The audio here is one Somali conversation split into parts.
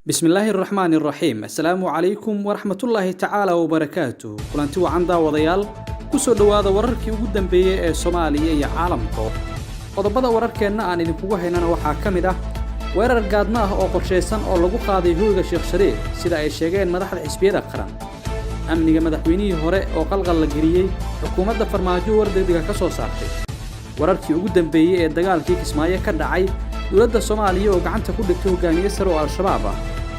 بسم الله الرحمن الرحيم السلام عليكم ورحمة الله تعالى وبركاته كلانتي وعن داوديال kusoo dhawaada wararkii ugu dambeeyay ee Soomaaliya iyo caalamka qodobada wararkeena aan idinku haynana waxa kamid ah weerar gaadma ah oo qorsheysan oo lagu qaaday hoyga Sheekh Sharif sida ay sheegeen madaxda xisbiyada qaran amniga madaxweynihii hore oo qalqal la geliyay xukuumadda Farmaajo wardaydiga ka soo saartay wararkii ugu dambeeyay ee dagaalkii Kismayo ka dhacay dowladda Soomaaliya oo gacanta ku dhigtay hogaamiye sare oo al-shabaab ah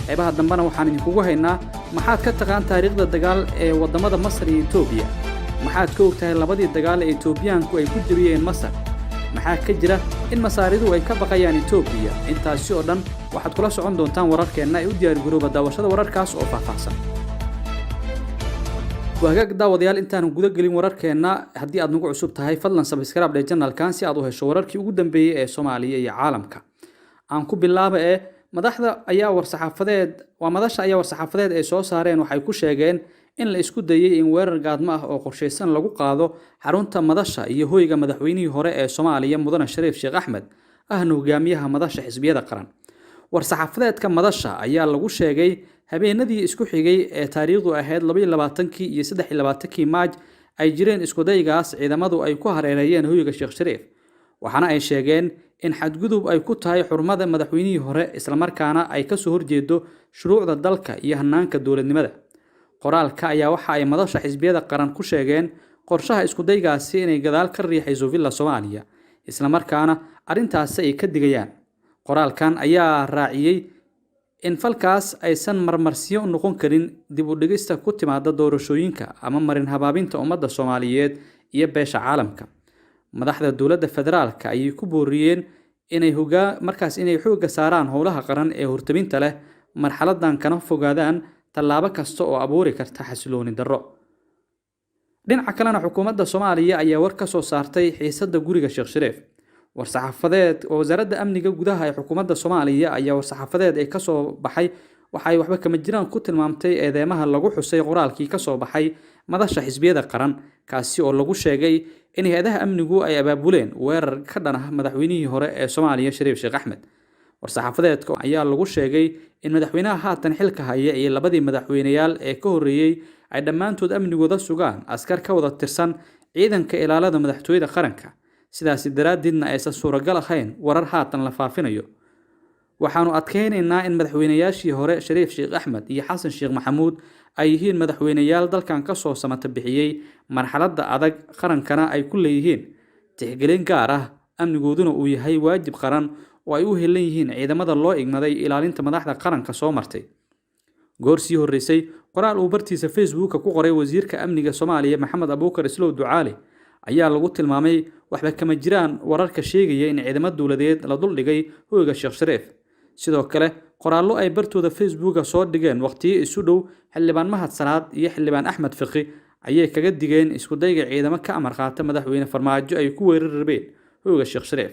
qaybaha dambana waxaan idinku haynaa maxaad ka taqaan taariikhda dagaal ee wadamada Masar iyo Itoobiya maxaad ka ogtahay labadii dagaal ee Itoobiyaanku ay ku jabiyeen Masar maxaa ka jira in Masaaridu ay ka baqayaan Itoobiya intaasi oo dhan waxaad kula socon doontaan wararkeena ay u diyaar garooba daawashada wararkaas oo faahfaahsan wahagaag daawadayaal intaan guda gelin wararkeena haddii aad nagu cusub tahay fadlan subscribe dhee channelkan si aad u hesho wararkii ugu dambeeyay ee Soomaaliya iyo caalamka aan ku bilaabo madaxda ayaa war-saxaafadeed ay soo saareen waxay ku sheegeen in la isku dayay in weerar gaadma ah oo qorsheysan lagu qaado xarunta madasha iyo hoyga madaxweynihii hore ee Soomaaliya mudane Sharif Sheekh Axmed ahna hogaamiyaha madasha xisbiyada qaran war-saxaafadeedka madasha ayaa lagu sheegay habeenadii isku xigay ee taariikhdu ahayd 22 iyo 23 Maaj ay jireen isku daygaas ciidamadu ay ku hareereeyeen hoyga Sheekh Sharif waxaana ay sheegeen in xadgudub ay ku tahay xurmada madaxweynihii hore isla markaana ay ka soo horjeedo shuruucda dalka iyo hanaanka dawladnimada qoraalka ayaa waxa ay madasha xisbiyada qaran ku sheegeen qorshaha isku daygaasi inay gadaal ka riixayso villa Soomaaliya isla markaana arintaas ay ka digayaan qoraalkan ayaa raaciyay in falkaas aysan marmarsiyo noqon karin dib u dhigista ku timaada doorashooyinka ama marin habaabinta ummadda Soomaaliyeed iyo beesha caalamka madaxda dawladda federaalka ay ku booriyeen inay xooga saaraan howlaha qaran ee hortabinta leh marxaladan kana fogaadaan tallaabo kasta oo abuuri karta xasilooni darro dhinaca kalena xukuumadda Soomaaliya ayaa war ka soo saartay xiisadda guriga Sheekh Sharif war-saxaafadeed oo wasaaradda amniga gudaha ee xukuumadda Soomaaliya ayaa war-saxaafadeed ay ka soo baxay waxay waxba kama jiraan ku tilmaamtay eedeymaha lagu xusay qoraalkii ka soo baxay madasha xisbiyada qaran kaasi oo lagu sheegay in hay'adaha amnigu ay abaabuleen weerar ka dhan ah madaxweynihii hore ee Soomaaliya Sharif Sheekh Axmed war-saxaafadeedka ayaa lagu sheegay in madaxweynaha haatan xilka haya iyo labadii madaxweynayaal ee ka horeeyay ay dhammaantood amnigooda sugaan askar ka wada tirsan ciidanka ilaalada madaxtooyada qaranka sidaas daraaddeedna aysan suuragal ahayn warar haatan la faafinayo waxaanu adkeynaynaa in madaxweynayaashii hore Sharif Sheekh Axmed iyo Xasan Sheekh Maxamuud ay yihiin madaxweynayaal dalkan ka soo samata bixiyay marxaladda adag qarankana ay ku leeyihiin tixgelin gaar ah amnigooduna uu yahay waajib qaran oo ay u helan yihiin ciidamada loo ignaday ilaalinta madaxda qaranka soo martay goorsii horeysay qoraal uu bartiisa Facebook ku qoray wasiirka amniga Soomaaliya Maxamed Abuukar Islow Ducaale ayaa lagu tilmaamay waxba kama jiraan wararka sheegaya in ciidamada dawladeed la dul dhigay hoyga Sheekh Sharif sidoo kale qoraallo ay bartooda Facebook soo dhigeen waqtiyo isu dhow xildhibaan Mahad Salaad iyo xildhibaan Axmed Fiqi ayay kaga digeen isku dayga ciidamo ka amar qaata madaxweyne Farmaajo ay ku weerar rabeen hoyga Sheekh Sharif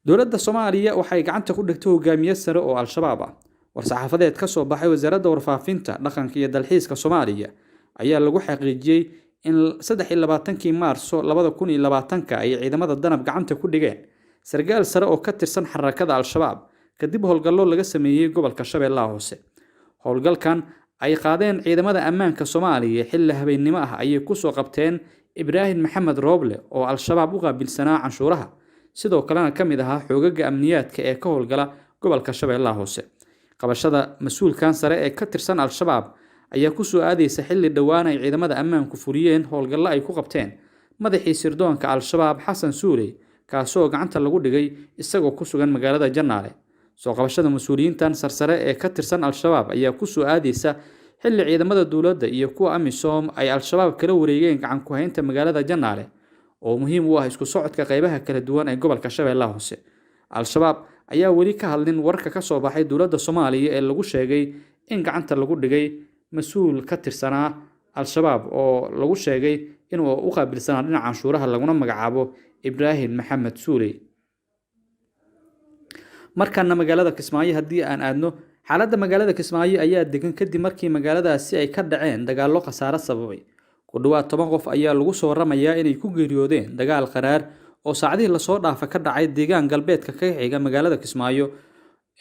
dowladda Soomaaliya waxay gacanta ku dhigtay hogaamiye sare oo al-shabaab ah war-saxaafadeed ka soo baxay wasaaradda warfaafinta dhaqanka iyo dalxiiska Soomaaliya ayaa lagu xaqiijiyay in 23 Maarso 2020 ay ciidamada danab gacanta ku dhigeen sargaal sare oo ka tirsan xarakada al-shabaab kadib howlgallo laga sameeyay gobolka Shabeellaha Hoose howlgalkan ay qaadeen ciidamada ammaanka Soomaaliya xilli habeenimo ah ayay ku soo qabteen Ibrahim Maxamed Roble oo al-shabaab u qaabilsanaa canshuuraha sidoo kalena kamid ahaa xoogaga amniyaadka ee ka howlgala gobolka Shabeellaha Hoose qabashada mas'uulkan sare ee ka tirsan al-shabaab ayaa ku soo aadaysa xilli dhawaan ay ciidamada ammaanku furiyeen howlgallo ay ku qabteen madaxii sirdoonka al-shabaab Xasan Suuley kaasoo gacanta lagu dhigay isagoo ku sugan magaalada Jannaale soo qabashada mas'uuliyiintan sarsare ee ka tirsan al-shabaab ayaa ku soo aadaysa xilli ciidamada dawladda iyo kuwa amisom ay al-shabaab kala wareegeen gacan ku haynta magaalada Jannaale oo muhiim u ah isku socodka qaybaha kala duwan ee gobolka Shabeellaha Hoose al-shabaab ayaa weli ka hadlin warka ka soo baxay dawladda Soomaaliya ee lagu sheegay in gacanta lagu dhigay mas'uul ka tirsanaa al-shabaab oo lagu sheegay inuu u qaabilsanaa dhinaca canshuuraha laguna magacaabo Ibrahim Maxamed Suuley markana magaalada Kismayo haddii aan aadno xaaladda magaalada Kismayo ayaa degan kadib markii magaaladaasi ay ka dhaceen dagaallo khasaare sababay ku dhawaad 10 qof ayaa lagu soo waramayaa inay ku geeriyoodeen dagaal qaraar oo saacadihii la soo dhaafa ka dhacay deegaan galbeedka ka xiga magaalada Kismayo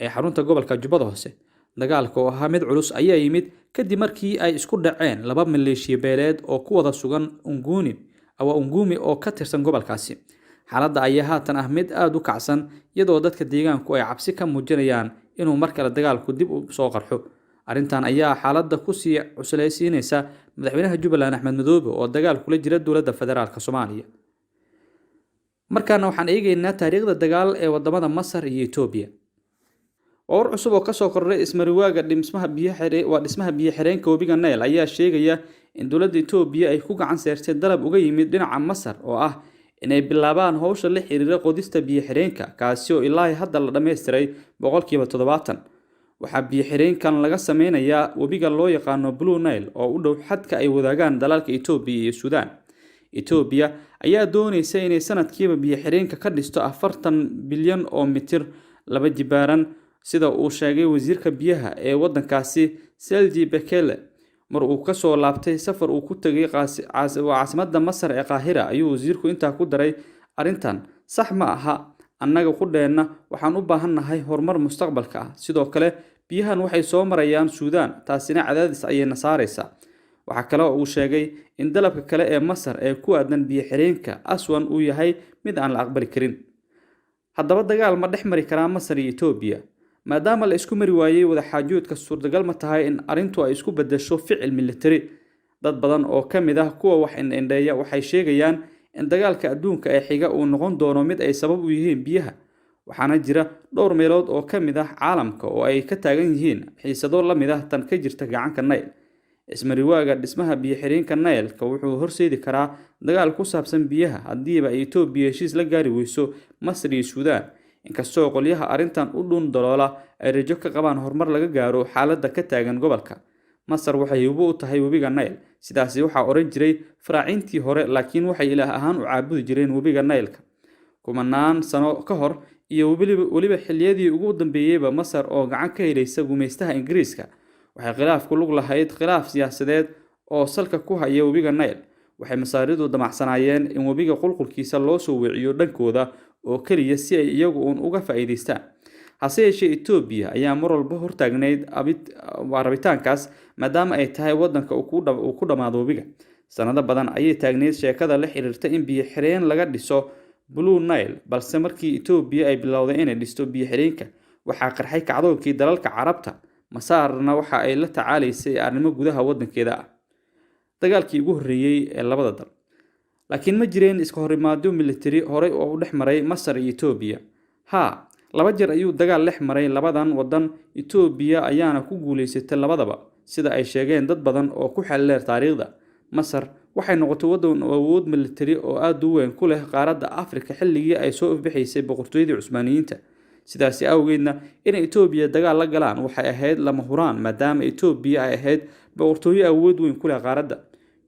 ee xarunta gobolka Jubbada Hoose. Dagaalka oo ahaa mid culus ayaa yimid kadib markii ay isku dhaceen laba maleeshiya beeleed oo ku wada sugan Ungumi oo ka tirsan gobolkaasi. Xaaladda ayaa haatan ah mid aad u kacsan iyadoo dadka deegaanku ay cabsi ka muujinayaan inuu mar kale dagaalku dib u soo qarxo. Arrintan ayaa xaaladda ku sii cuslaysiinaysa madaxweynaha Jubbaland Axmed Madoobe oo dagaal kula jira dowladda federaalka Soomaaliya. Markaana waxaan eegaynaa taariikhda dagaal ee wadamada Masar iyo Itoobiya. War cusub oo ka soo kordhay ismariwaaga dhismaha biyo-xireenka webiga Nile ayaa sheegaya in dowladda Itoobiya ay ku gacan saartay dalab uga yimid dhinaca Masar oo ah inay bilaabaan hawsha la xiriira qodista biyo-xireenka kaasi oo ilaa hadda la dhameystiray 70%. Waxaa biyo-xireenkan laga sameynayaa webiga loo yaqaano Blue Nile oo u dhow xadka ay wadaagaan dalalka Itoobiya iyo Ciidan. Itoobiya ayaa doonaysa inay sanadkiiba biyo-xireenka ka dhisto 40 bilyan oo mitir laba jibaaran sida uu sheegay wasiirka biyaha ee wadankaasi Selji Bekele. Mar uu ka soo laabtay safar uu ku tagay caasimadda Masar ee Qaahira ayuu wasiirku intaa ku daray arrintan sax ma aha annaga ku dheena waxaan u baahannahay horumar mustaqbalka ah. Sidoo kale biyahan waxay soo marayaan Ciidan taasina cadaadis ayay saaraysaa. Waxa kale oo uu sheegay in dalabka kale ee Masar ee ku aadan biyo-xireenka Aswan uu yahay mid aan la aqbali karin. Haddaba dagaal ma dhex mari karaa Masar iyo Itoobiya? Maadaama la isku mari waayay wada xaajoodka suurtagal ma tahay in arrintu ay isku beddesho ficil military. Dad badan oo ka mid ah kuwa wax indheeya waxay sheegayaan in dagaalka adduunka ee xiga uu noqon doono mid ay sabab u yihiin biyaha. Waxaana jira dhowr meelood oo ka mid ah caalamka oo ay ka taagan yihiin xiisado la mid ah tan ka jirta gacanka Nile. Ismariwaaga dhismaha biyo-xireenka Nile-ka wuxuu horseedi karaa dagaal ku saabsan biyaha haddiiba ay Itoobiya heshiis la gaari weyso Masar iyo Ciidan. Inkastoo qolyaha arrintan u dhun daloola ay rajo ka qabaan horumar laga gaaro xaaladda ka taagan gobolka. Masar waxay u tahay webiga Nile, sidaasi waxaa oran jiray faraacintii hore, laakiin waxay ilaah ahaan u caabudi jireen webiga Nile-ka kumanaan sano ka hor iyo weliba xilliyadii ugu dambeeyayba. Masar oo gacan ka helaysa gumaystaha Ingiriiska waxay khilaaf ku lug lahayd khilaaf siyaasadeed oo salka ku haya webiga Nile. Waxay Masaaridu damacsanaayeen in webiga qulqulkiisa loo soo weeciyo dhankooda oo kaliya si ay iyagu uga faa'iideystaan. Hase yeeshee Itoobiya ayaa mar walba hortaagnayd rabitaankaas maadaama ay tahay wadanka uu ku dhamaado webiga. Sanado badan ayay taagnayd sheekada la xiriirta in biyo-xireen laga dhiso Blue Nile, balse markii Itoobiya ay bilowday inay dhisto biyo-xireenka waxaa qarxay kacdoonkii dalalka Carabta. Masarna waxa ay la tacaalaysay arrimo gudaha wadankeeda ah. Dagaalkii ugu horreeyay ee labada dal. Laakiin ma jireen iska horimaadyo military hore oo u dhex maray Masar iyo Itoobiya. Laba jeer ayuu dagaal dhex maray labadan wadan. Itoobiya ayaana ku guuleysatay labadaba sida ay sheegeen dad badan oo ku xeeldheer taariikhda. Masar waxay noqotay wadan awood military oo aad u weyn ku leh qaaradda Afrika xilligii ay soo ifbixaysay boqortooyadii Cusmaaniyiinta. Sidaasi awgeedna in Itoobiya dagaal la galaan waxay ahayd lama huraan maadaama Itoobiya ay ahayd boqortooyo awood weyn ku leh qaaradda.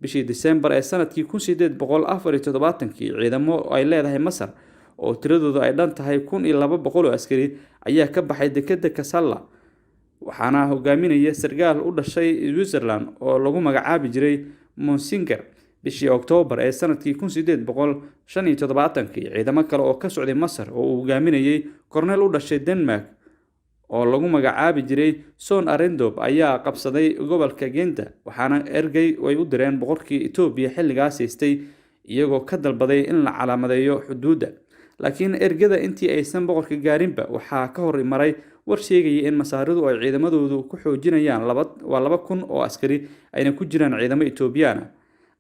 Bishii December ee sanadkii 1874 ciidamo ay leedahay Masar oo tiradoodu ay dhan tahay 1200 oo askari ayaa ka baxay dekedda Kassala. Waxaana hogaaminaya sargaal u dhashay Switzerland oo lagu magacaabi jiray Monsinger. Bishii October ee sanadkii 1875 ciidamo kale oo ka socday Masar oo uu hogaaminayay korneel u dhashay Denmark oo lagu magacaabi jiray Son Arendop ayaa qabsaday gobolka Genta. Waxaana ergey ay u direen boqorkii Itoobiya xilligaas haystay iyagoo ka dalbaday in la calaamadeeyo xuduudda. Laakiin ergada intii aysan boqorka gaarinba waxaa ka hor maray war sheegaya in Masaaridu ay ciidamadoodu ku xoojinayaan 2,000 oo askari ayna ku jiraan ciidamo Itoobiyaan.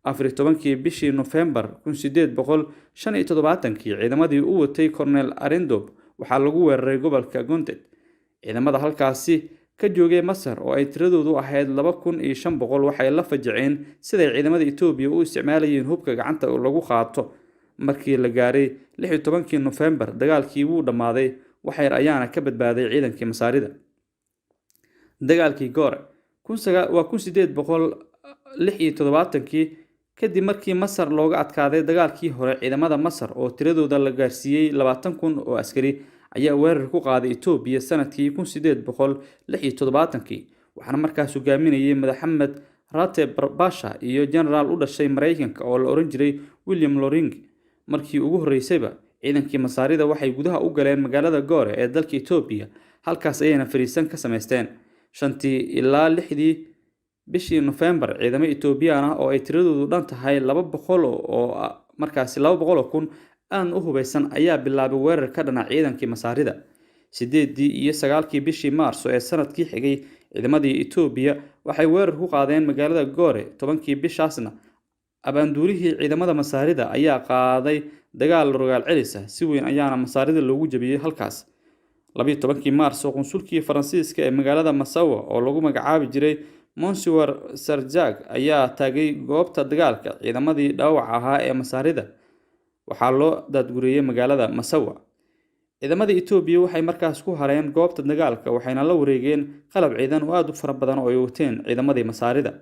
14 bishii November 1875 ciidamadii u watay korneel Arendop waxaa lagu weeraray gobolka Gonted. Ciidamada halkaasi ka joogay Masar oo ay tiradoodu ahayd 2,500 waxay la fajaceen siday ciidamada Itoobiya u isticmaalayeen hubka gacanta lagu qaato. Markii la gaaray 16 November dagaalkii wuu dhamaaday waxay ayaana ka badbaaday ciidankii Masaarida. Dagaalkii Gore 1876 kadib markii Masar looga adkaaday dagaalkii hore, ciidamada Masar oo tiradooda la gaarsiiyay 20,000 oo askari ayaa weerar ku qaaday Itoobiya sanadkii 1876. Waxaana markaas hogaaminayay Maxamed Rate Barbasha iyo generaal u dhashay Mareykanka oo la oran jiray William Loring. Markii ugu horeysayba ciidankii Masaarida waxay gudaha u galeen magaalada Gore ee dalka Itoobiya. halkaas ayayna fariisan ka samaysteen. 5 ilaa 6 bishii November ciidamo Itoobiyaan ah oo ay tiradoodu dhan tahay 200 oo markaasi 200 kun aan u hubeysan ayaa bilaabay weerar ka dhana ciidankii Masaarida. 8 iyo 9 bishii Maarso ee sanadkii xigay ciidamadii Itoobiya waxay weerar ku qaadeen magaalada Gore. 10 bishaasna abaanduulihii ciidamada Masaarida ayaa qaaday dagaal rogaal celis ah, si weyn ayaana Masaarida loogu jabiyay halkaas. 12 Maarso qunsulkii Faransiiska ee magaalada Masawa oo lagu magacaabi jiray Monsieur Sarjag ayaa taagay goobta dagaalka ciidamadii dhaawac ahaa ee Masaarida. Waxaa loo daadguriyay magaalada Masawa. Ciidamada Itoobiya waxay markaas ku hareen goobta dagaalka waxayna la wareegeen qalab ciidan oo aad u fara badan oo ay wateen ciidamadii Masaarida.